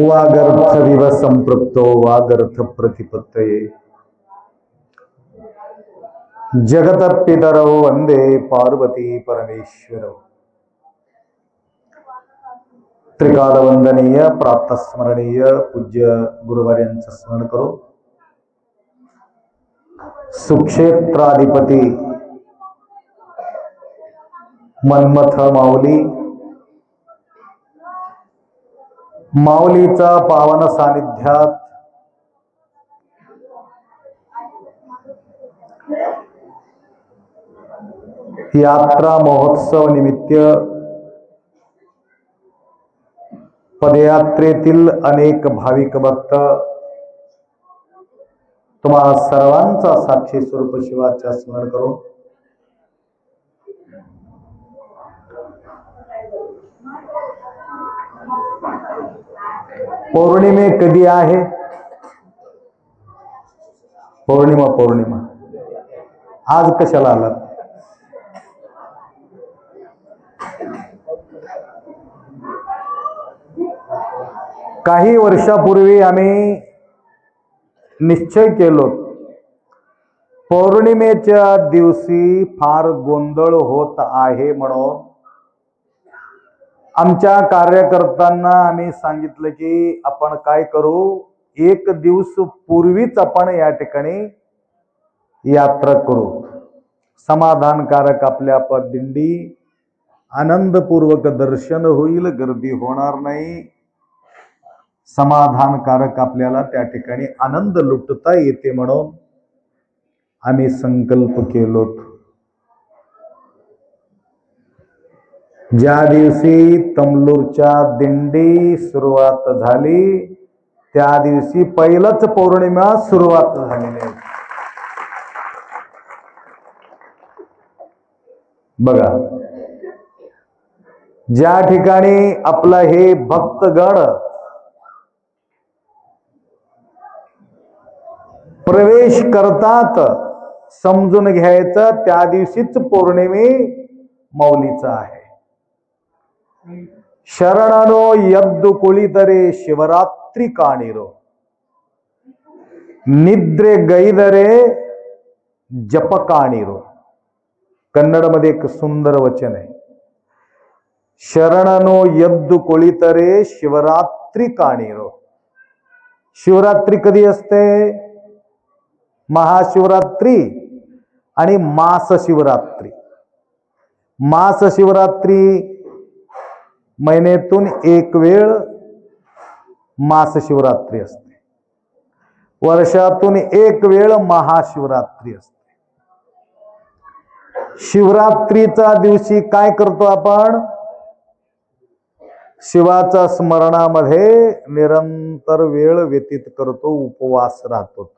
वागर्थ विव संपृक्तो वागर्थ प्रतिपत्तये जगतपितरौ वंदे पार्वती परमेश्वरौ। त्रिकाल वंदनीय प्रातः स्मरणीय पूज्य गुरुवर्यांचं स्मरण करो। सुक्षेत्राधिपती मन्मथ माऊली माऊलीचा पावन सानिध्यात यात्रा महोत्सव निमित्त पदयात्रेतील अनेक भाविक भक्त तुम्हा सर्वांचा साक्षी स्वरूप शिवाच्या स्मरण करून पौर्णिमे कधी आहे? पौर्णिमा आज कशाला आलात? काही वर्षापूर्वी आम्ही निश्चय केलो पौर्णिमेच्या दिवशी फार गोंधळ होत आहे म्हणून आमच्या कार्यकर्त्यांना आम्ही सांगितलं की आपण काय करू, एक दिवस पूर्वीच आपण या ठिकाणी यात्रा करू। समाधानकारक आपल्या दिंडी आनंदपूर्वक दर्शन होईल, गर्दी होणार नाही, समाधानकारक आपल्याला त्या ठिकाणी आनंद लुटता येते म्हणून आम्ही संकल्प केलो। ज्या दिवशी तमलूरच्या दिंडी सुरुवात झाली त्या दिवशी पहिलंच पौर्णिमा सुरुवात झालेली आहे। बघा, ज्या ठिकाणी आपलं हे भक्तगण प्रवेश करतात समजून घ्यायचं त्या दिवशीच पौर्णिमे माऊलीचा आहे। शरणनो यद्दु कुळितरे शिवरात्रि काणिरो निद्रे गैदरे जप काणिरो। कन्नड मध्ये एक सुंदर वचन आहे, शरणनो यद्दु कुळितरे शिवरात्रि काणिरो। शिवरात्री कधी असते? महाशिवरात्री आणि मास शिवरात्री। मास शिवरात्री महिन्यातून एक वेळ मास शिवरात्री असते, वर्षातून एक वेळ महाशिवरात्री असते। शिवरात्रीचा दिवशी काय करतो आपण? शिवाच्या स्मरणामध्ये निरंतर वेळ व्यतीत करतो, उपवास राहतो।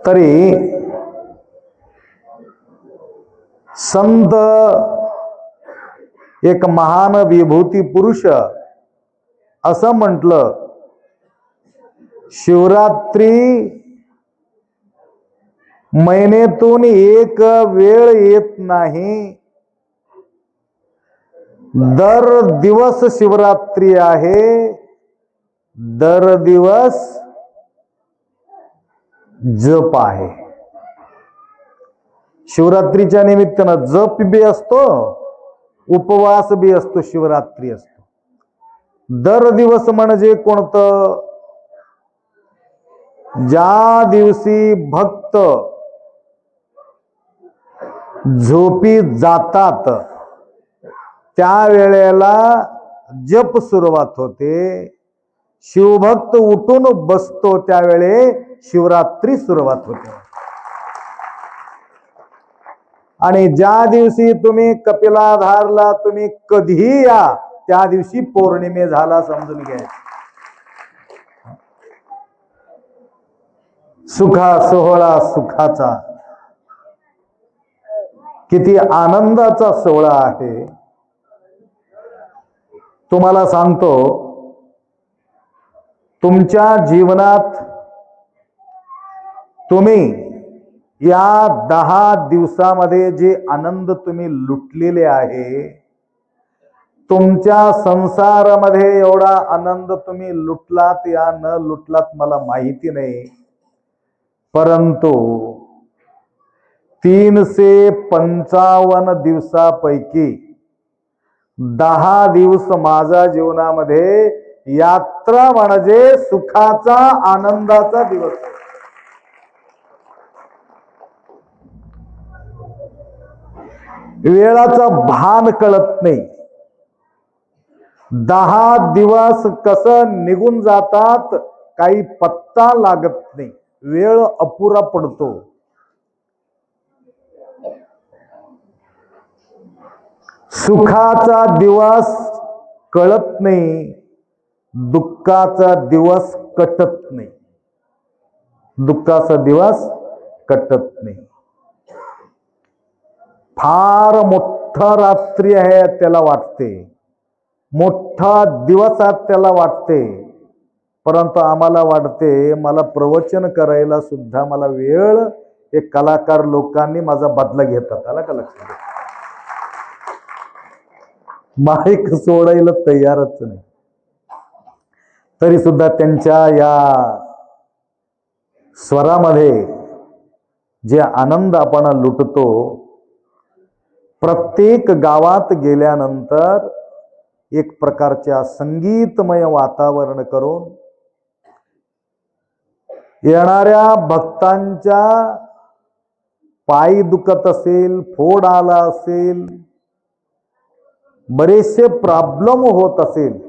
तरी संत एक महान विभूती पुरुष असं म्हटलं शिवरात्री महिन्यातून एक वेळ येत नाही, दर दिवस शिवरात्री आहे, दर दिवस जप आहे. शिवरात्रीच्या निमित्तानं जप बी असतो, उपवास बी असतो, शिवरात्री असतो. दर दिवस म्हणजे कोणतं? ज्या दिवशी भक्त झोपी जातात त्या वेळेला जप सुरुवात होते. शिवभक्त उठून बसतो त्यावेळे शिवरात्री सुरुवात होते. आणि ज्या दिवशी तुम्ही कपिलाधारला तुम्ही कधीही या, त्या दिवशी पौर्णिमे झाला समजून घ्यायचं. सोहळा सुखाचा, किती आनंदाचा सोहळा आहे. तुम्हाला सांगतो, तुमच्या जीवनात तुम्ही या 10 दिवसामध्ये जे आनंद तुम्ही लुटलेले आहे, तुमच्या संसारामध्ये एवढा आनंद तुम्ही लुटलात या न लुटलात मला माहिती नाही, परंतु 355 दिवसापैकी 10 दिवस माझ्या जीवनामध्ये यात्रा म्हणजे सुखाचा आनंदाचा दिवस. वेळाचा भान कळत नाही. 10 दिवस कसं निघून जातात काही पत्ता लागत नाही. वेळ अपुरा पडतो. सुखाचा दिवस कळत नाही, दुःखाचा दिवस कटत नाही. दुःखाचा दिवस कटत नाही. फार मोठा रात्री आहे त्याला वाटते, मोठा दिवस आहे त्याला वाटते, परंतु आम्हाला वाटते मला प्रवचन करायला सुद्धा मला वेळ, हे कलाकार लोकांनी माझा बदला घेतात. आला का लक्षात? माईक सोडायला तयारच नाही, तरी सुद्धा त्यांच्या या स्वरामध्ये जे आनंद आपण लुटतो, प्रत्येक गावात गेल्यानंतर एक प्रकारच्या संगीतमय वातावरण करून येणाऱ्या भक्तांच्या पाय दुखत असेल, फोड आला असेल, बरेचसे प्रॉब्लेम होत असेल,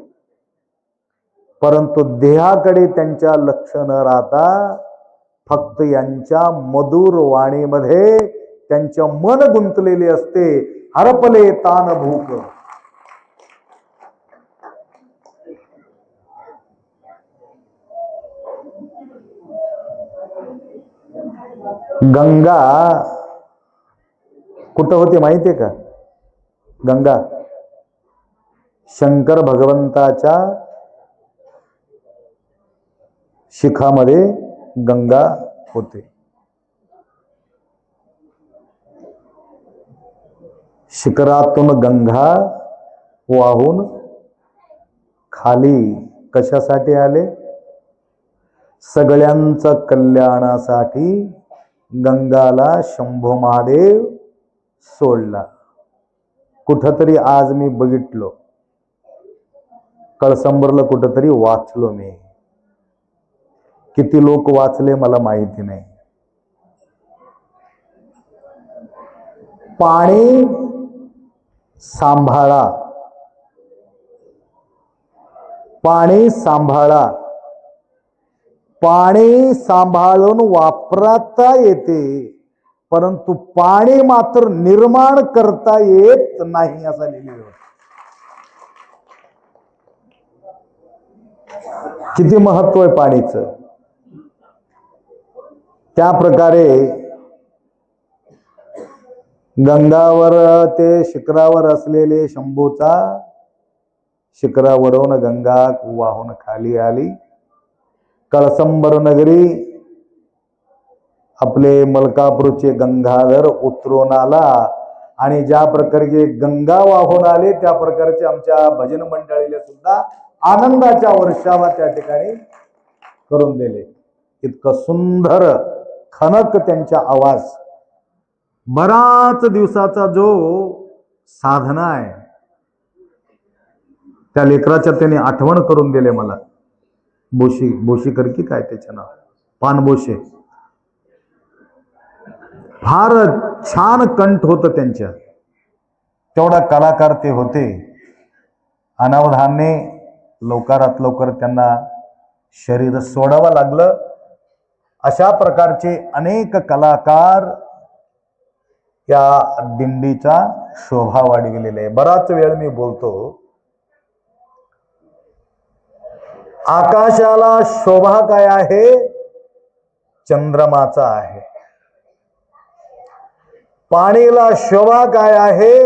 परंतु देहाकडे त्यांच्या लक्ष न राहता फक्त यांच्या मधुर वाणीमध्ये त्यांच्या मन गुंतलेले असते. हरपले तान भूक. गंगा कुठं होती माहितीये का? गंगा शंकर भगवंताच्या शिखामध्ये गंगा होते. शिखरातून गंगा वाहून खाली कशासाठी आले? सगळ्यांचं कल्याणासाठी गंगाला शंभू महादेव सोडला. कुठंतरी आज मी बघितलो, कळसंबरला कुठंतरी वाचलो मी. किती लोक वाचले मला माहिती नाही. पाणी सांभाळा, पाणी सांभाळा. पाणी सांभाळून वापरता येते, परंतु पाणी मात्र निर्माण करता येत नाही असं लिहिलेलं होतं. किती महत्व आहे पाणीचं. त्या प्रकारे गंगावर ते शिखरावर असलेले शंभूचा शिखरावरून गंगा वाहून खाली आली. कळसंबर नगरी आपले मलकापूरचे गंगाधर उतरून आला आणि ज्या प्रकारे गंगा वाहून आले त्या प्रकारचे आमच्या भजन मंडळीला सुद्धा आनंदाच्या वर्षावा त्या ठिकाणी करून दिले. इतकं सुंदर खनक त्यांचा आवाज. बराच दिवसाचा जो साधना आहे त्या लेकराच्या त्यांनी आठवण करून दिले मला. बोशीकर की काय त्याचं नाव, पानबोशे. फार छान कंठ होतं त्यांच्या. तेवढा कलाकार ते होते. अनावधानाने लवकरात लवकर त्यांना शरीर सोडावं लागलं. अशा प्रकारचे अनेक कलाकार या दिंडीचा शोभा वाढविलेला आहे. बराच वेळ मी बोलतो, आकाशाला शोभा काय आहे? चंद्रमाचा आहे. पाणीला शोभा काय आहे?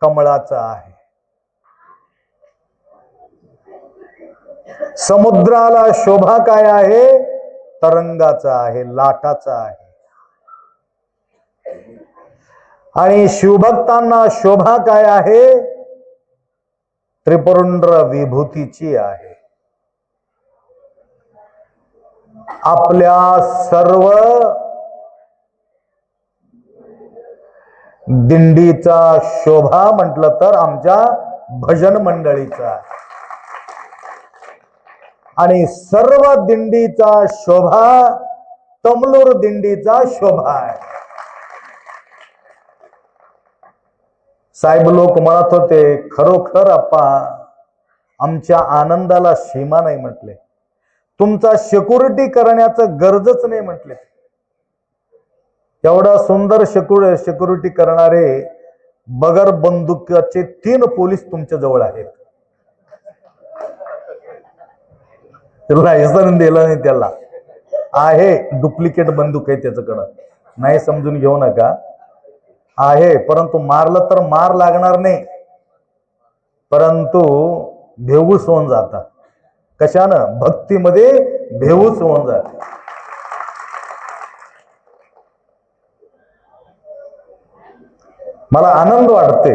कमळाचा आहे. समुद्राला शोभा काय आहे? तरंगाचा आहे, लाटाचा आहे. आणि शिवभक्तांना शोभा काय आहे? त्रिपुरुंड्र विभूतीची आहे. आपल्या सर्व दिंडीचा शोभा म्हटलं तर आमच्या भजन मंडळीचा आहे. आणि सर्व दिंडीचा शोभा तमलूर दिंडीचा शोभा आहे. साहेब लोक म्हणत होते, खरोखर आप्पा आमच्या आनंदाला सीमा नाही म्हटले. तुमचा सिक्युरिटी करण्याचं गरजच नाही म्हटले. एवढा सुंदर सिक्युरिटी करणारे बगर बंदुकाचे 3 पोलीस तुमच्या जवळ आहेत. लायसन दिलं नाही त्याला. आहे डुप्लिकेट बंदूक आहे त्याच्याकडं, नाही समजून घेऊ नका. आहे, परंतु मारलं तर मार लागणार नाही, परंतु बेहोश होऊन जाता. कशानं? भक्तीमध्ये बेहोश होऊन जाते. मला आनंद वाटते.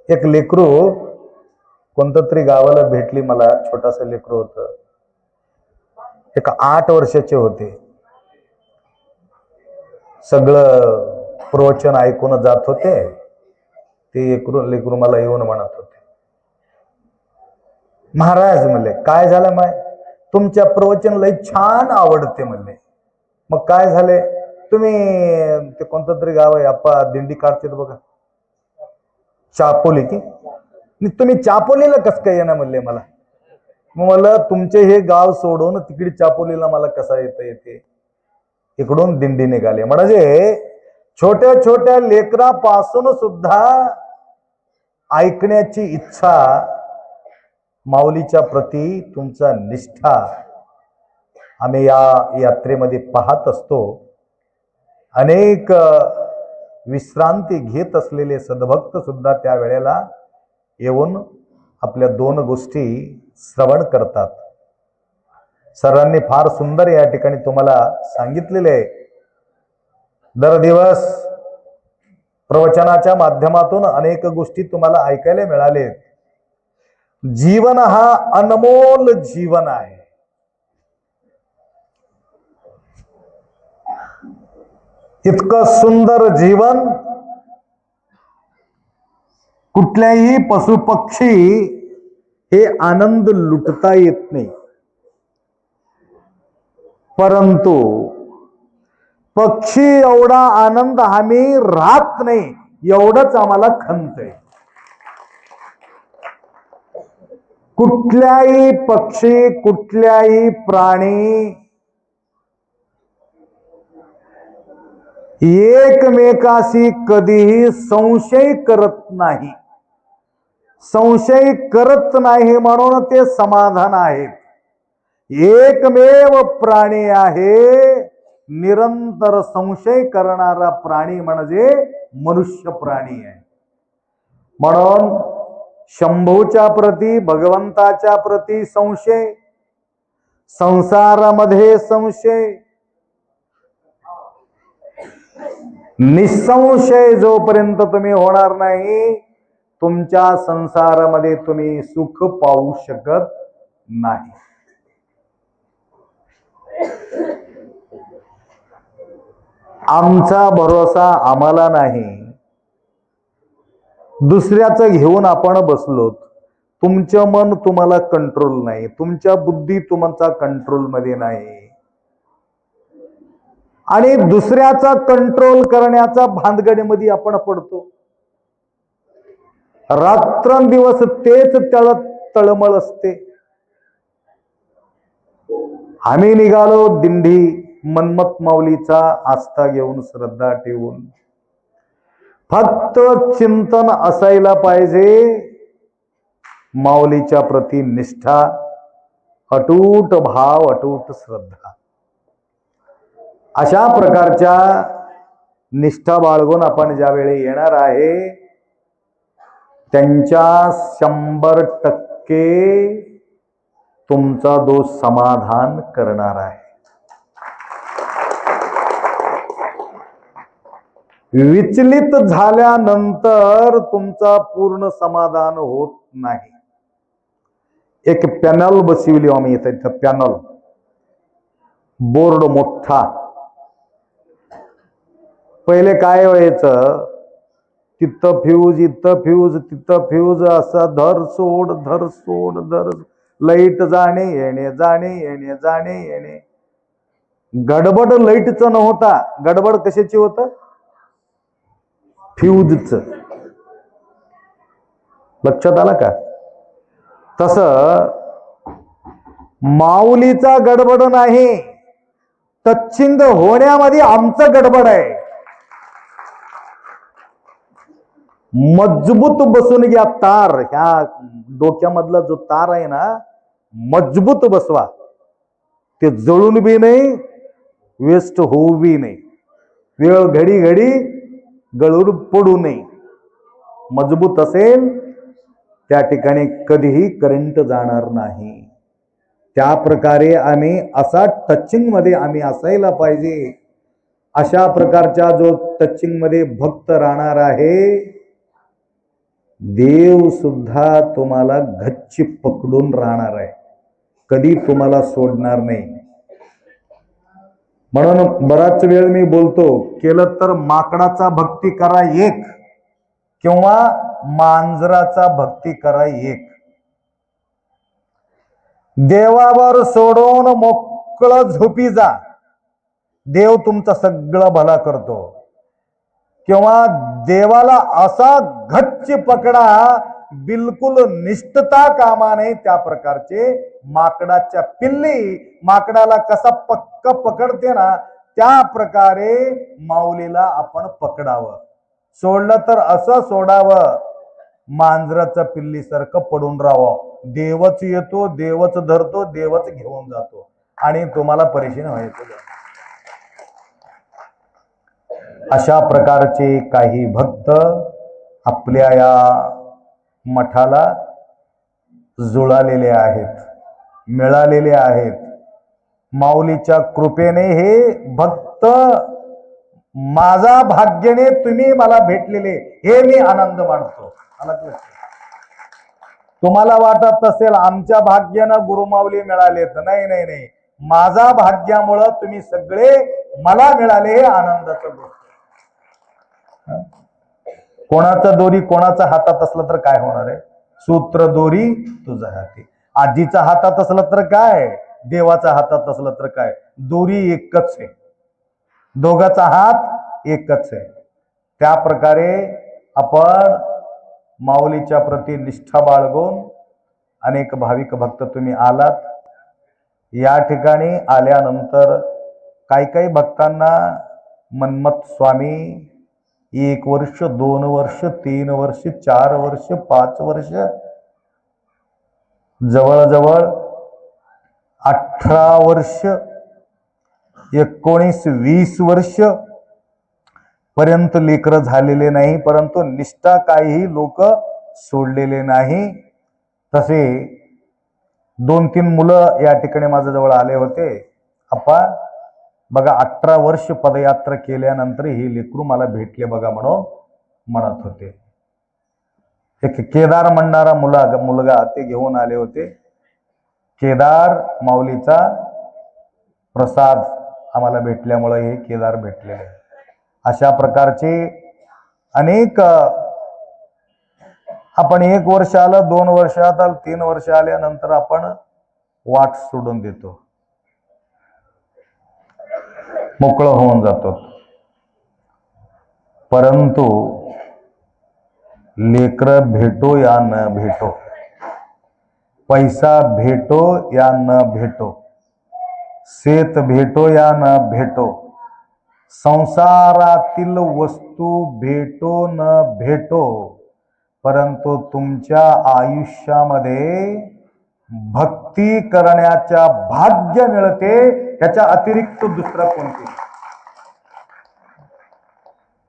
एक लेकरू कोणतं तरी गावाला भेटली मला. छोटासा लेकरू होतं, एक 8 वर्षाचे होते. सगळं प्रवचन ऐकून जात होते. ते लेकरू मला येऊन म्हणत होते, महाराज म्हणले काय झालं? माय तुमच्या प्रवचन लय छान आवडते म्हणले. मग काय झाले? तुम्ही ते कोणतं तरी गाव आहे आप्पा, दिंडी काढते बघा, चापोली की, तुम्ही चापोलीला कस काय येणार म्हणले मला. मला तुमचे हे गाव सोडून तिकडे चापोलीला मला कसा येते. इकडून दिंडी निघाले. म्हणजे छोट्या छोट्या लेकरापासून सुद्धा ऐकण्याची इच्छा, माऊलीच्या प्रती तुमचा निष्ठा आम्ही या यात्रेमध्ये पाहत असतो. अनेक विश्रांती घेत असलेले सद्भक्त सुद्धा त्या वेळेला येऊन आपल्या 2 गोष्टी श्रवण करतात. सरांनी फार सुंदर या ठिकाणी तुम्हाला सांगितलेले आहे. दर दिवस प्रवचनाच्या माध्यमातून अनेक गोष्टी तुम्हाला ऐकायला मिळाले. जीवन हा अनमोल जीवन आहे. इतकं सुंदर जीवन कुठल्याही पशुपक्षी हे आनंद लुटता येत नाही, परंतु पक्षी एवढा आनंद आम्ही राहत नाही, एवढंच आम्हाला खंत आहे. कुठल्याही पक्षी, कुठल्याही प्राणी एकमेकाशी कधीही संशय करत नाही. संशय करत नाही म्हणून ते समाधान आहे. एकमेव प्राणी आहे निरंतर संशय करणारा प्राणी म्हणजे मनुष्य प्राणी आहे. म्हणून शंभूच्या प्रती, भगवंताच्या प्रती संशय, संसारामध्ये संशय, निसंशय जोपर्यंत तुम्ही होणार नाही, तुमच्या संसारामध्ये तुम्ही सुख पाहू शकत नाही. आमचा भरोसा आम्हाला नाही, दुसऱ्याचं घेऊन आपण बसलो. तुमचं मन तुम्हाला कंट्रोल नाही, तुमच्या बुद्धी तुमचा कंट्रोल मध्ये नाही, आणि दुसऱ्याचा कंट्रोल करण्याचा भानगडीमध्ये आपण पडतो. रात्रंदिवस तेच तळमळ असते. आम्ही निघालो दिंडी मन्मथ माऊलीचा आस्था घेऊन, श्रद्धा ठेवून. फक्त चिंतन असायला पाहिजे माऊलीच्या प्रती निष्ठा, अटूट भाव, अटूट श्रद्धा. अशा प्रकारच्या निष्ठा बाळगून आपण ज्यावेळी येणार आहे, त्यांच्या 100% तुमचा दोष समाधान करणार आहे. विचलित झाल्यानंतर तुमचा पूर्ण समाधान होत नाही. एक पॅनल बसविली आम्ही इथं, पॅनल बोर्ड मोठा. पहिले काय व्हायचं, तिथं फ्यूज, इथं फ्यूज, तिथं फ्यूज, असं धर सोड धर सोड धर, लाईट जाणे येणे जाणे येणे जाणे येणे. गडबड लाईटचं नव्हता, गडबड कशाची होतं, फ्यूजच. लक्षात आलं का? तस माऊलीचा गडबड नाही, टचिंग होण्यामध्ये आमचं गडबड आहे. मजबूत बसून घ्या तार, ह्या डोक्यामधला जो तार आहे ना, मजबूत बसवा. ते जळून बी नाही, वेस्ट होऊ बी नाही, वेळ घडी घडी गळून पडू नये. मजबूत असेल त्या ठिकाणी कधीही करंट जाणार नाही. त्या प्रकारे आम्ही असा टचिंग मध्ये आम्ही असायला पाहिजे. अशा प्रकारच्या जो टचिंग मध्ये भक्त राहणार आहे, देव सुद्धा तुम्हाला गच्ची पकडून राहणार आहे, कधी तुम्हाला सोडणार नाही. म्हणून बराच वेळ मी बोलतो, केलं तर माकडाचा भक्ती करा एक, किंवा मांजराचा भक्ती करा एक. देवावर सोडून मोकळं झोपी जा, देव तुमचा सगळं भला करतो. किंवा देवाला असा घच्च पकडा, बिलकुल निष्ठता कामा नये. त्या प्रकारचे माकडाच्या पिल्ली माकडाला कसा पक्का पकडते ना, त्या प्रकारे माऊलीला आपण पकडावं. सोडलं तर असं सोडावं, मांजराचं पिल्लीसारखं पडून राहावं. देवच येतो, देवच धरतो, देवच घेऊन जातो, आणि तुम्हाला परेशान व्हायचं. अशा प्रकारचे काही भक्त आपल्या या मठाला जुळालेले आहेत, मिळालेले आहेत. माऊलीच्या कृपेने हे भक्त माझा भाग्याने तुम्ही मला भेटलेले, हे मी आनंद मानतो. तुम्हाला वाटत असेल आमच्या भाग्यानं गुरुमाऊली मिळालेत, नाही नाही नाही, माझा भाग्यामुळं तुम्ही सगळे मला मिळाले, हे आनंदाचं गोष्ट. कोणाचा दोरी कोणाचा हातात असलं तर काय होणार आहे, सूत्र दोरी तुझ्या हाती. आजीचा हातात असलं तर काय, देवाचा हातात असलं तर काय, दोरी एकच आहे, दोघाचा हात एकच आहे. त्या प्रकारे आपण माऊलीच्या प्रती निष्ठा बाळगून अनेक भाविक भक्त तुम्ही आलात. या ठिकाणी आल्यानंतर काही काही भक्तांना मन्मथ स्वामी 1 वर्ष 2 वर्ष 3 वर्ष 4 वर्ष 5 वर्ष, जवळजवळ 18 वर्ष 19-20 वर्ष पर्यंत लेकर झालेले नाही, परंतु निष्ठा काहीही लोक सोडलेले नाही. तसे 2-3 मुलं या ठिकाणी माझ्याजवळ आले होते. अप्पा बघा 18 वर्ष पदयात्रा केल्यानंतर ही लेकरू मला भेटले बघा म्हणून म्हणत होते. एक केदार म्हणणारा मुलगा ते घेऊन आले होते. केदार माऊलीचा प्रसाद आम्हाला भेटल्यामुळे हे केदार भेटलेले. अशा प्रकारचे अनेक आपण 1 वर्ष आलं, 2 वर्ष आलं, 3 वर्ष आल्यानंतर आपण वाट सोडून देतो, मोकळं होऊन जातो. परंतु लेकरं भेटो या न भेटो, पैसा भेटो या न भेटो, शेत भेटो या न भेटो, संसारातील वस्तू भेटो न भेटो, परंतु तुमच्या आयुष्यामध्ये भक्ती करण्याच्या भाग्य मिळते. त्याच्या अतिरिक्त दुसरं कोणते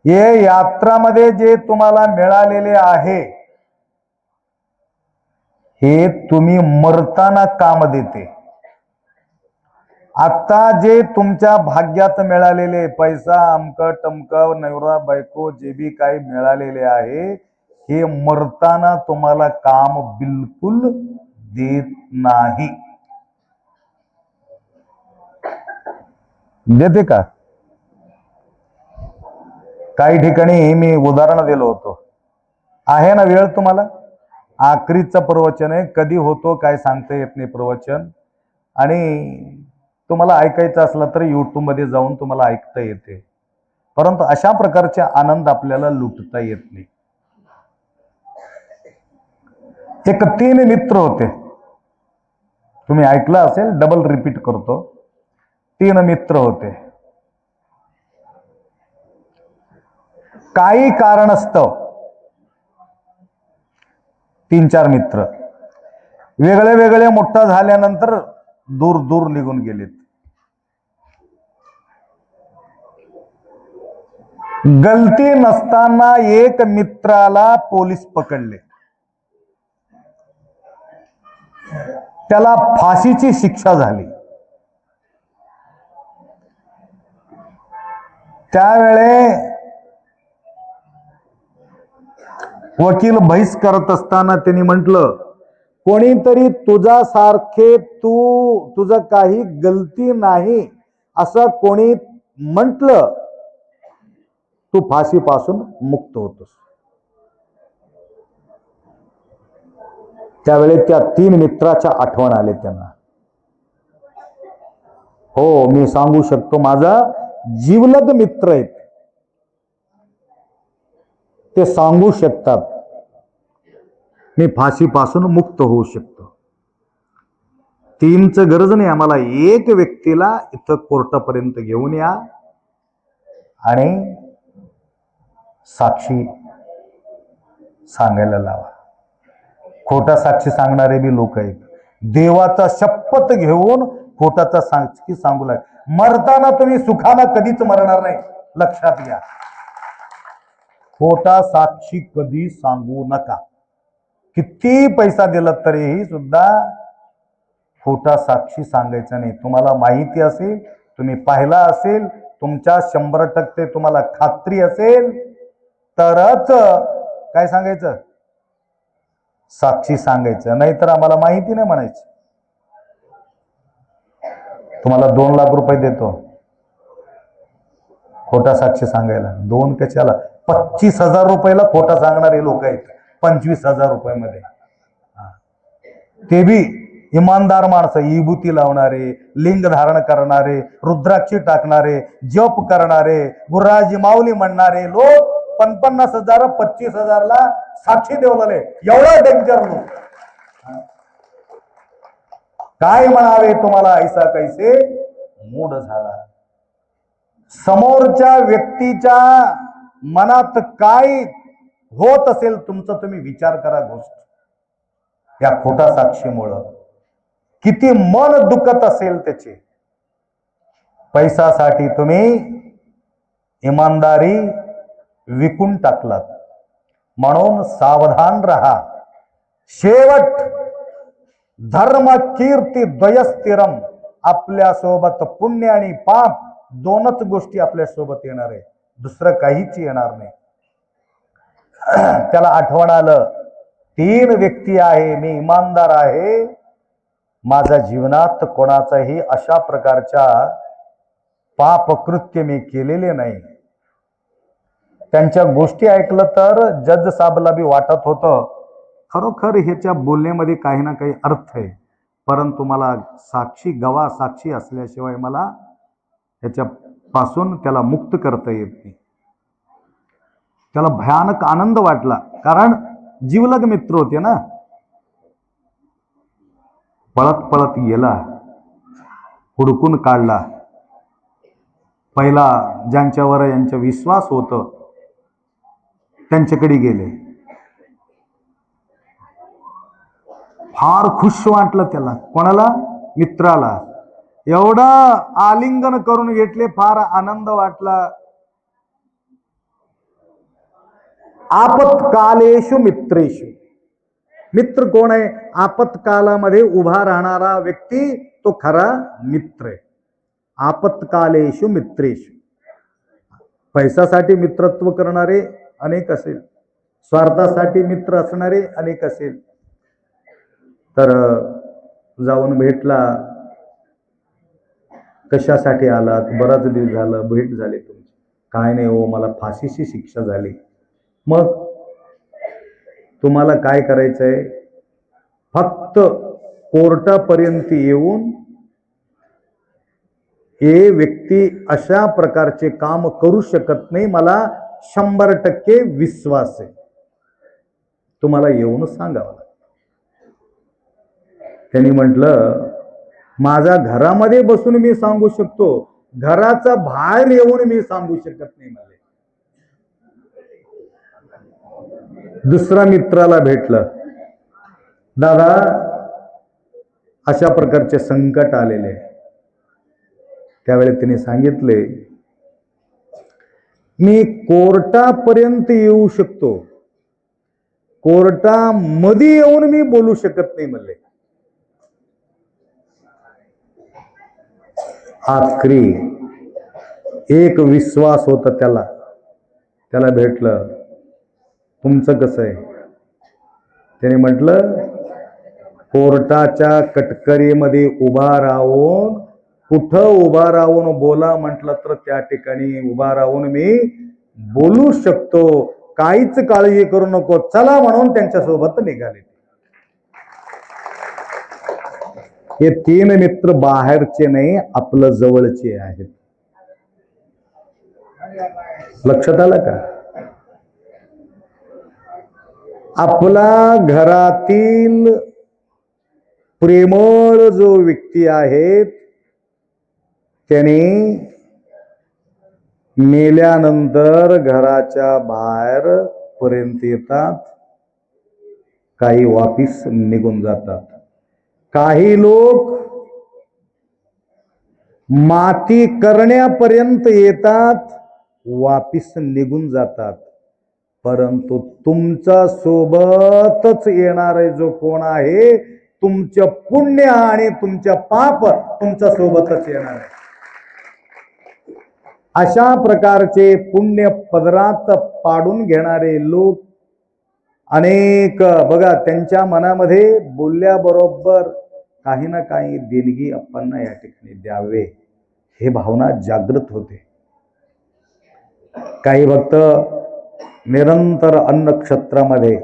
हे यात्रामध्ये जे तुम्हाला मिळालेले आहे हे तुम्ही मरताना काम देते. आता जे तुमच्या भाग्यात मिळालेले पैसा, अमक टमक, नवरा बायको जे बी काही मिळालेले आहे हे मरताना तुम्हाला काम बिलकुल देत नाही. देते का? काही ठिकाणी मी उदाहरण दिलं होतं. आहे ना वेळ तुम्हाला? आखरीचं प्रवचन आहे. कधी होतो काय सांगता येत नाही प्रवचन. आणि तुम्हाला ऐकायचं असलं तर YouTube मध्ये जाऊन तुम्हाला ऐकता येते. परंतु अशा प्रकारचे आनंद आपल्याला लुटता येत नाही. एक 3 मित्र होते. तुम्ही ऐकलं असेल, डबल रिपीट करतो. 3 मित्र होते. काही कारणास्तव 3-4 मित्र वेगळे वेगळे मोठा झाल्यानंतर दूर दूर निघून गेलेत. गलती नसताना एक मित्राला पोलीस पकडले. त्याला फाशीची शिक्षा झाली. त्यावेळे वकील बहस करत असताना त्यांनी म्हटलं, कोणीतरी तुझ्यासारखे तुझं काही गलती नाही असं कोणी म्हटलं, तू फाशीपासून मुक्त होतोस. त्यावेळी त्या 3 मित्राच्या आठवण आले त्यांना. हो, मी सांगू शकतो, माझा जीवलग मित्र आहेत. ते सांगू शकतात मी फाशीपासून मुक्त होऊ शकतो. 3च गरज नाही आम्हाला. एक व्यक्तीला इथं कोर्टापर्यंत घेऊन या आणि साक्षी सांगायला लावा. खोटा साक्षी सांगणारे बी लोक आहेत. देवाचा शपथ घेऊन खोटाचा साक्षी सांगू लाग. मरताना तुम्ही सुखानं कधीच मरणार नाही, लक्षात घ्या. खोटा साक्षी कधी सांगू नका. किती पैसा दिला तरीही सुद्धा खोटा साक्षी सांगायचा नाही. तुम्हाला माहिती असेल, तुम्ही पाहिला असेल, तुमच्या 100% तुम्हाला खात्री असेल तरच काय सांगायचं, साक्षी सांगायचं. नाहीतर आम्हाला माहिती नाही म्हणायचं. तुम्हाला 2 लाख रुपये देतो खोटा साक्षी सांगायला. 2 कशाला, 25,000 रुपयाला खोटा सांगणारे लोक आहेत. 25,000 रुपयामध्ये. ते बी इमानदार माणसं, विभूती लावणारे, लिंग धारण करणारे, रुद्राक्षी टाकणारे, जप करणारे, गुरुराजी माऊली म्हणणारे लोक 50,000 25,000ला साक्षी देवलेले. एवढा डेंजर लोक. काय म्हणावे तुम्हाला, ऐसा कैसे मूड झाला. समोरच्या व्यक्तीच्या मनात काय होत असेल तुमचं तुम्ही विचार करा. गोष्ट या खोटा साक्षीमुळं किती मन दुखत असेल त्याचे. पैशासाठी तुम्ही इमानदारी विकून टाकलात. म्हणून सावधान रहा. शेवट धर्म कीर्ती द्वयस्थिरम, आपल्या सोबत पुण्य आणि पाप दोनच गोष्टी आपल्या सोबत येणार आहे, दुसरं काहीच येणार नाही. त्याला आठवण आलं, 3 व्यक्ती आहे, मी इमानदार आहे, माझ्या जीवनात कोणाचाही अशा प्रकारच्या पापकृत्य मी केलेले नाही. त्यांच्या गोष्टी ऐकलं तर जज साहेबला बी वाटत होतं खरोखर ह्याच्या बोलण्यामध्ये काही ना काही अर्थ आहे, परंतु मला साक्षी गवाह साक्षी असल्याशिवाय मला ह्याच्यापासून त्याला मुक्त करता येत नाही. त्याला भयानक आनंद वाटला, कारण जीवलग मित्र होते ना. पळत पळत गेला, हुडकून काढला. पहिला ज्यांच्यावर यांचा विश्वास होता त्यांच्याकडे गेले. फार खुश वाटलं त्याला. कोणाला? मित्राला. एवढं आलिंगन करून घेतले, फार आनंद वाटला. आपत्कालेषु मित्रेषु, मित्र कोण आहे? आपत्कालामध्ये उभा राहणारा व्यक्ती तो खरा मित्र आहे. आपत्कालेषु मित्रेषु, पैशासाठी मित्रत्व करणारे अनेक असेल, स्वार्थासाठी मित्र असणारे अनेक असेल. तर जाऊन भेटला, कशासाठी आलात? बराच दिवस झालं भेट झाली तुमची. काय नाही हो, मला फाशीची शिक्षा झाली. मग तुम्हाला काय करायचंय? फक्त कोर्टापर्यंत येऊन हे व्यक्ती अशा प्रकारचे काम करू शकत नाही, मला 100% विश्वास आहे, तुम्हाला येऊन सांगावं. त्यांनी म्हटलं, माझ्या घरामध्ये बसून मी सांगू शकतो, घराचा बाहेर येऊन मी सांगू शकत नाही. मला दुसरा मित्राला भेटलं, दादा अशा प्रकारचे संकट आलेले. त्यावेळी त्यांनी सांगितले, मी कोर्टापर्यंत येऊ शकतो, कोर्टामध्ये येऊन मी बोलू शकत नाही म्हणले. आखरी एक विश्वास होता त्याला भेटलं. तुमचं कसं आहे? त्याने म्हटलं, कोर्टाच्या कटकरीमध्ये उभा राहून, कुठं उभा राहून बोला म्हटलं तर त्या ठिकाणी उभा राहून मी बोलू शकतो, काहीच काळजी करू नको, चला म्हणून त्यांच्यासोबत निघाले. हे 3 मित्र बाहेरचे नाही, आपलं जवळचे आहेत. लक्षात आलं का? आपला घरातील प्रेमळ जो व्यक्ती आहेत, त्याने मेल्यानंतर घराच्या बाहेर पर्यंत येतात, काही वापिस निघून जातात. काही लोक माती करण्यापर्यंत येतात, वापिस निघून जातात. परंतु तुमच्या सोबतच येणारे जो कोण आहे, तुमचं पुण्य आणि तुमच्या पाप तुमच्या सोबतच येणार आहे. अशा प्रकारचे पुण्य पदरात पाडून घेणारे लोक अनेक बघा, त्यांच्या मनामध्ये बोलल्याबरोबर काही ना काही देणगी आपण या ठिकाणी द्यावे, हे भावना जागृत होते. काही भक्त निरंतर अन्नक्षेत्रामध्ये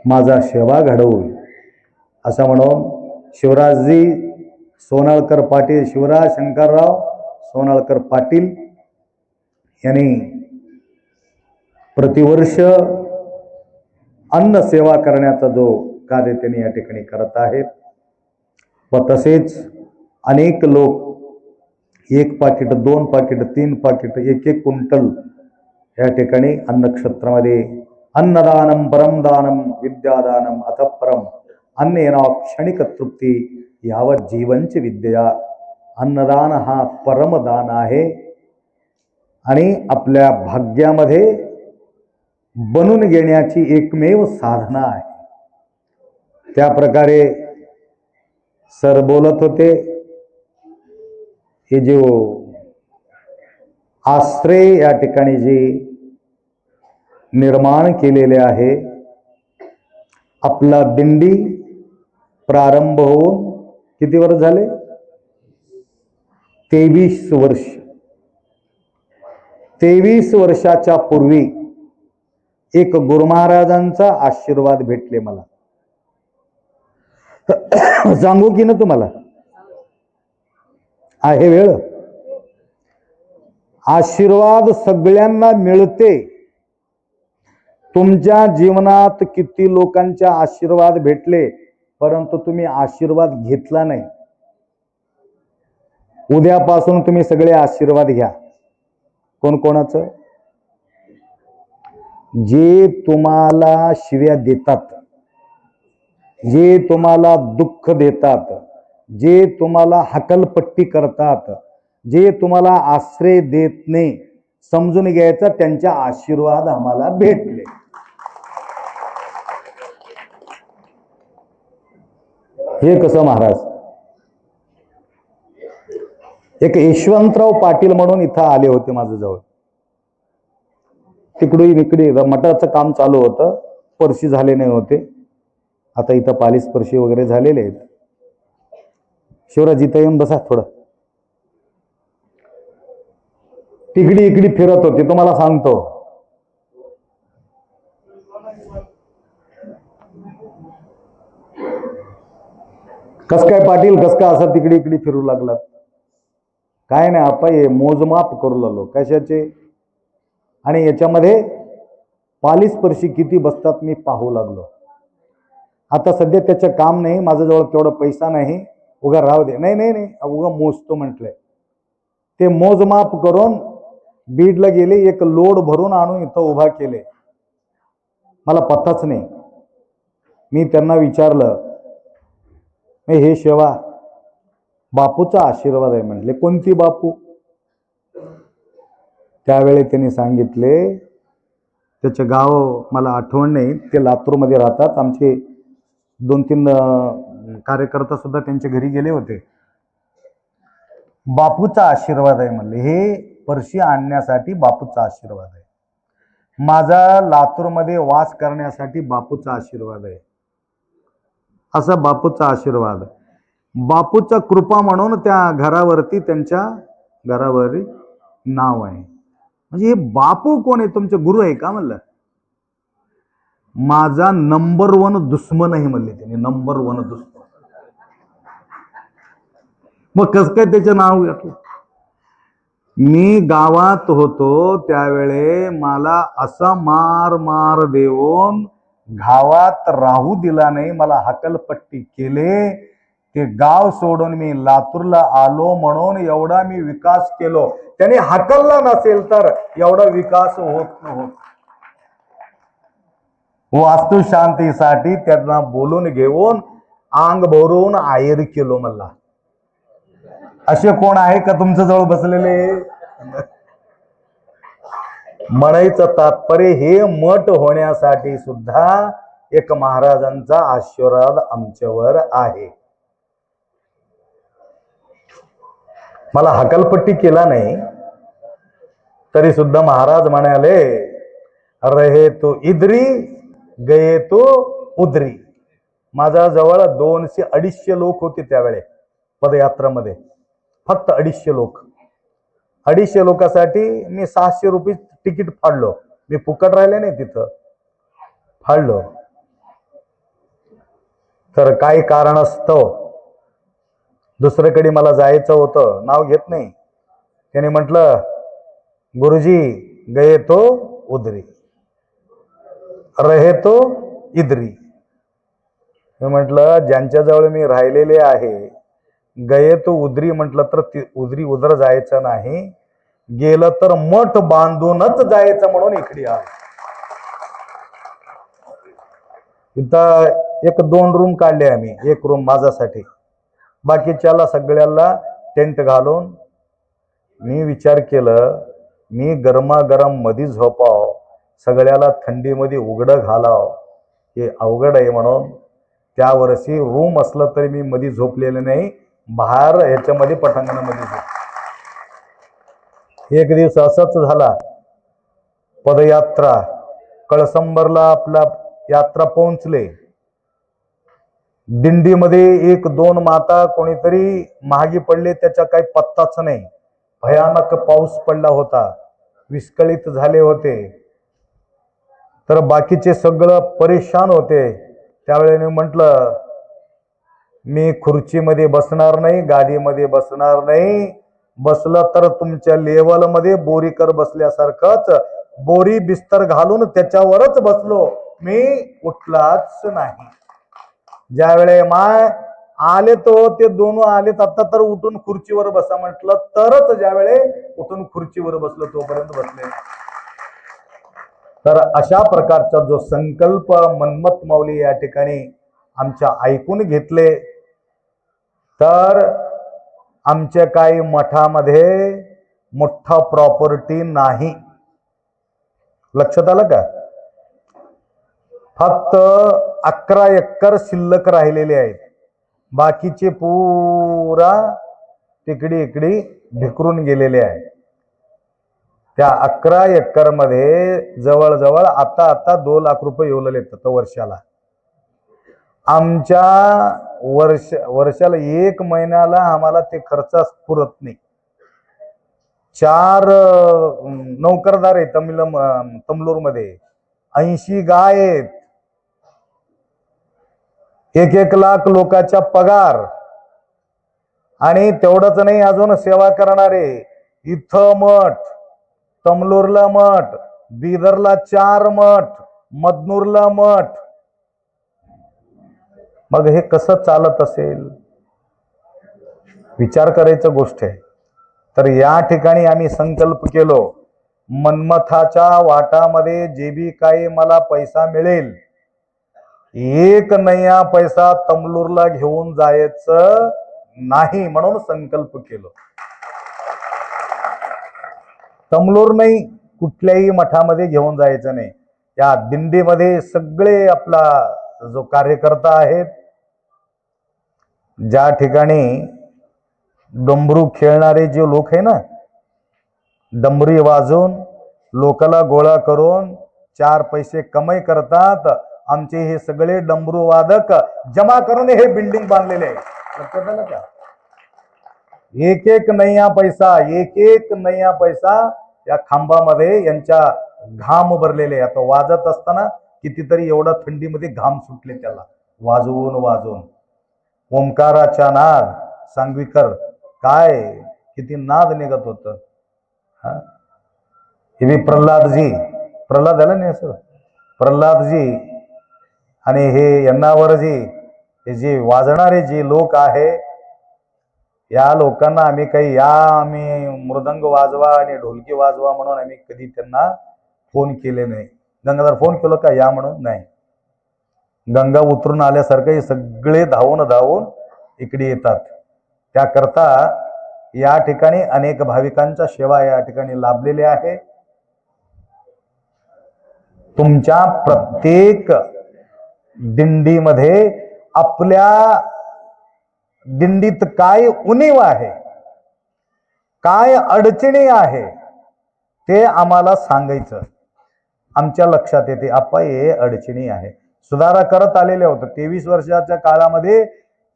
माझा सेवा घडवू असं म्हणून शिवराजजी सोनाळकर पाटील, शिवराज शंकरराव सोनाळकर पाटील यांनी प्रतिवर्ष अन्न सेवा करण्याचा जो कार्य त्यांनी या ठिकाणी करत आहेत. व तसेच अनेक लोक 1 पाकिट 2 पाकिट 3 पाकिट 1 क्विंटल या ठिकाणी अन्नक्षेत्रामध्ये अन्नदानम परमदानम विद्यादानम अथ परम अन्नेना क्षणिक तृप्ती यावत जीवनची विद्या. अन्नदान हा परमदान आहे आणि आपल्या भाग्यामध्ये बनून घेण्याची एकमेव साधना आहे. त्या प्रकारे सर बोलत होते. हे जे आश्रय या ठिकाणी जे निर्माण केलेले आहे, आपला दिंडी प्रारंभ होऊन किती वर्ष झाले? 23 वर्ष. 23 वर्षाच्या पूर्वी एक गुरु महाराजांचा आशीर्वाद भेटले मला. सांगू की ना तुम्हाला? आहे वेळ. आशीर्वाद सगळ्यांना मिळते. तुमच्या जीवनात किती लोकांच्या आशीर्वाद भेटले, परंतु तुम्ही आशीर्वाद घेतला नाही. उद्यापासून तुम्ही सगळे आशीर्वाद घ्या. कोण कोणाचं? जे तुम्हाला शिव्या देतात, जे तुम्हाला दुःख देतात, जे तुम्हाला हकलपट्टी करतात, जे तुम्हाला आश्रय देत नाही, समजून घ्यायचं त्यांच्या आशीर्वाद आम्हाला भेटले. हे कसं महाराज? एक यशवंतराव पाटील म्हणून इथं आले होते माझ्या जवळ. तिकडून इकडे मठाचं काम चालू होतं. परशी झाले नाही होते. आता इथं पालीस परशी वगैरे झालेले आहेत. शिवराज इथं येऊन बसा थोडं. तिकडी इकडी फिरत होते. तुम्हाला सांगतो, कस काय पाटील, कस काय असं तिकडी इकडी फिरू लागलात? काय नाही आपण हे मोजमाप करू लागलो कशाचे, आणि याच्यामध्ये पालीस परशी किती बसतात मी पाहू लागलो. आता सध्या त्याचं काम नाही, माझ्याजवळ तेवढा पैसा नाही, उगा राहू दे. नाही नाही नाही, उगा मोजतो म्हटलंय. ते मोजमाप करून बीडला गेले, एक लोड भरून आणून इथं उभा केले. मला पत्ताच नाही. मी त्यांना विचारलं, हे शेवा बापूचा आशीर्वाद आहे म्हटले. कोणती बापू? त्यावेळी त्यांनी सांगितले, त्याचे गाव मला आठवण नाही, ते लातूरमध्ये राहतात. आमचे 2-3 कार्यकर्ता सुद्धा त्यांच्या घरी गेले होते. बापूचा आशीर्वाद आहे म्हणले. हे परशी आणण्यासाठी बापूचा आशीर्वाद आहे. माझा लातूरमध्ये वास करण्यासाठी बापूचा आशीर्वाद आहे. असा बापूचा आशीर्वाद. बापूचा कृपा म्हणून त्या घरावरती, त्यांच्या घरावरती नाव आहे. म्हणजे हे बापू कोण आहे? तुमचे गुरु आहे का म्हणलं? माझा नंबर 1 दुश्मन आहे म्हणले त्यांनी. नंबर 1 दुश्मन. मग कस काय त्याचं नाव घेतलं? मी गावात होतो त्यावेळे मला असा मार मार देऊन गावात राहू दिला नाही. मला हकलपट्टी केले. ते गाव सोडून मी लातूरला आलो म्हणून एवढा मी विकास केलो. त्याने हकलला नसेल तर एवढा विकास होत नव्हता. वास्तू शांतीसाठी त्यांना बोलून घेऊन अंग भरून आयर केलो मला. असे कोण आहे का तुमच्या जवळ बसलेले? म्हणायचं तात्पर्य हे मठ होण्यासाठी सुद्धा एक महाराजांचा आशीर्वाद आमच्यावर आहे. मला हकलपट्टी केला नाही तरी सुद्धा महाराज म्हणाले, रहे तो इदरी गये तो उदरी. माझ्या जवळ 200-250 लोक होते त्यावेळे पदयात्रामध्ये. फक्त 250 लोक. 250 लोकांसाठी मी 600 रुपये तिकीट फाडलो. मी फुकट राहिले नाही तिथं, फाडलो. तर काही कारणास्तव दुसरीकडे मला जायचं होतं. नाव घेत नाही. त्याने म्हटलं, गुरुजी गये तो उदरी, रहे तो इदरी. मी म्हटलं, ज्यांच्याजवळ मी राहिलेले आहे, गये तो उदरी म्हटलं तर उदरी उदर जायचं नाही, गेलं तर मठ बांधूनच जायचं म्हणून इकडे आहे. इथं 1-2 रूम काढले आम्ही. एक रूम माझ्यासाठी, बाकीच्याला सगळ्याला टेंट घालून. मी विचार केलं, मी गरमागरम मध्ये झोपाव, सगळ्याला थंडीमध्ये उघडं घालाव, हे अवघड आहे म्हणून त्या वर्षी रूम असलं तरी मी मध्ये झोपलेलं नाही, बाहेर ह्याच्यामध्ये पटांगणामध्ये झोप. एक दिवस असंच झाला, पदयात्रा कळसंबरला आपला यात्रा पोहोचले. दिंडीमध्ये एक दोन माता कोणीतरी महागी पडले, त्याचा काही पत्ताच नाही. भयानक पाऊस पडला होता, विस्कळीत झाले होते, तर बाकीचे सगळं परेशान होते. त्यावेळेने म्हटलं मी खुर्चीमध्ये बसणार नाही, गाडीमध्ये बसणार नाही, बसलं तर तुमच्या लेवलमध्ये बोरीकर बसल्यासारखंच बोरी बिस्तर घालून त्याच्यावरच बसलो, मी उठलाच नाही. ज्यावेळे माय आले तो ते दोन आले, आता तर उठून खुर्चीवर बसा म्हटलं, तरच ज्यावेळे उठून खुर्चीवर बसलो तोपर्यंत बसले. तर अशा प्रकारचा जो संकल्प मन्मथ माऊली या ठिकाणी आमच्या ऐकून घेतले, तर आमच्या काही मठामध्ये मोठा प्रॉपर्टी नाही. लक्षात आलं का? फक्त 11 एकर शिल्लक राहिलेले आहेत, बाकीचे पुरा तिकडी इकडी भिकरून गेलेले आहे. त्या 11 एकर मध्ये जवळजवळ आता 2 लाख रुपये येऊन येतात वर्षाला. आमच्या वर्षाला 1 महिन्याला आम्हाला ते खर्च पुरत नाही. 4 नौकरदार आहे तमलोर मध्ये, 80 गाय आहेत, 1-1 लाख लोकांचा पगार, आणि तेवढंच नाही, अजून सेवा करणारे. इथं मठ, तमलोरला मठ, बिदरला 4 मठ, मदनूरला मठ. मग हे कसं चालत असेल? विचार करायचं गोष्ट आहे. तर या ठिकाणी आम्ही संकल्प केलो, मन्मथाच्या वाटामध्ये जे बी काही मला पैसा मिळेल, 1 नया पैसा तमलोरला घेऊन जायचं नाही, म्हणून संकल्प केलो. तमलोर नाही, कुठल्याही मठामध्ये घेऊन जायचं नाही. या दिंडीमध्ये सगळे आपला जो कार्यकर्ता आहेत, ज्या ठिकाणी डमरू खेळणारे जे लोक आहे ना, डमरी वाजवून लोकाला गोळा करून 4 पैसे कमाई करतात, आमचे हे सगळे डमरू वादक जमा करून हे बिल्डिंग बांधलेले आहे. लक्षात आलं का? 1-1 नया पैसा, 1-1 नया पैसा या खांबामध्ये यांच्या घाम भरलेले. आता वाजत असताना कितीतरी एवढा थंडीमध्ये घाम सुटले त्याला, वाजवून वाजवून. ओंकाराचा नाद, सांगवीकर काय किती नाद निघत होत. हे प्रल्हादजी, प्रल्हाद झाला नाही सर, प्रल्हादजी आणि हे यन्नावरजी, हे जे वाजणारे जे लोक आहे, या लोकांना आम्ही काही आम्ही मृदंग वाजवा आणि ढोलकी वाजवा म्हणून आम्ही कधी त्यांना फोन केले नाही. गंगाधर फोन केलं का या म्हणून? नाही. गंगा उतरून आल्यासारखं हे सगळे धावून इकडे येतात. त्याकरता या ठिकाणी अनेक भाविकांच्या सेवा या ठिकाणी लाभलेल्या आहे. तुमच्या प्रत्येक दिंडीमध्ये आपल्या दिंडीत काय उणीव आहे, काय अडचणी आहे, ते आम्हाला सांगायचं. आमच्या लक्षात येते आप्पा हे अडचणी आहे. सुधारा करत आलेले होतं. 23 वर्षाच्या काळामध्ये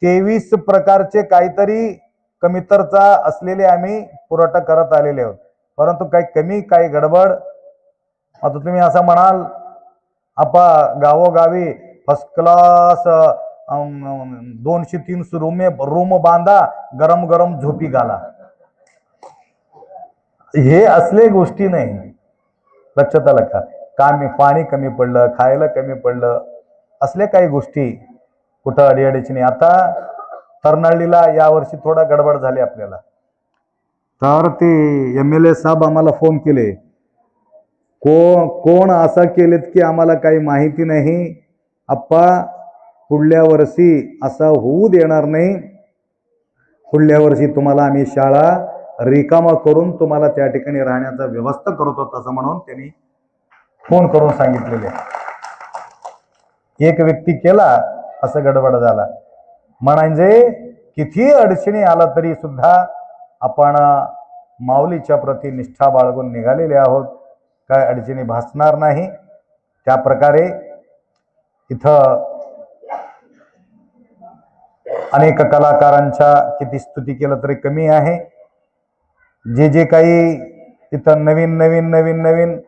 23 प्रकारचे काहीतरी कमीतरचा असलेले आम्ही पुरवठा करत आलेले आहोत. परंतु काही कमी काही गडबड. आता तुम्ही असं म्हणाल आप्पा गावोगावी फर्स्ट क्लास 200-300 रूम बांधा, गरम गरम झोपी घाला, हे असले गोष्टी नाही. लक्षात आलं का? पाणी कमी पडलं, खायला कमी पडलं, असले काही गोष्टी कुठं अडीअडचणी. आता तरनाळीला यावर्षी थोडा गडबड झाली आपल्याला, तर ते MLA साहेब आम्हाला फोन केले. कोण असं केलेत की आम्हाला काही माहिती नाही. आप्पा पुढल्या वर्षी असं होऊ देणार नाही. पुढल्या वर्षी तुम्हाला आम्ही शाळा रिकामा करून तुम्हाला त्या ठिकाणी राहण्याचा व्यवस्था करतो, असं म्हणून त्यांनी फोन करून सांगितलेले. एक व्यक्ती केला, असं गडबड झाला. म्हणजे किती अडचणी आला तरी सुद्धा आपण माऊलीच्या प्रती निष्ठा बाळगून निघालेले आहोत. काय अडचणी भासणार नाही. त्या प्रकारे इथं अनेक कलाकारांच्या किती स्तुती केलं तरी कमी आहे. जे जे काही इथं नवीन नवीन नवीन नवीन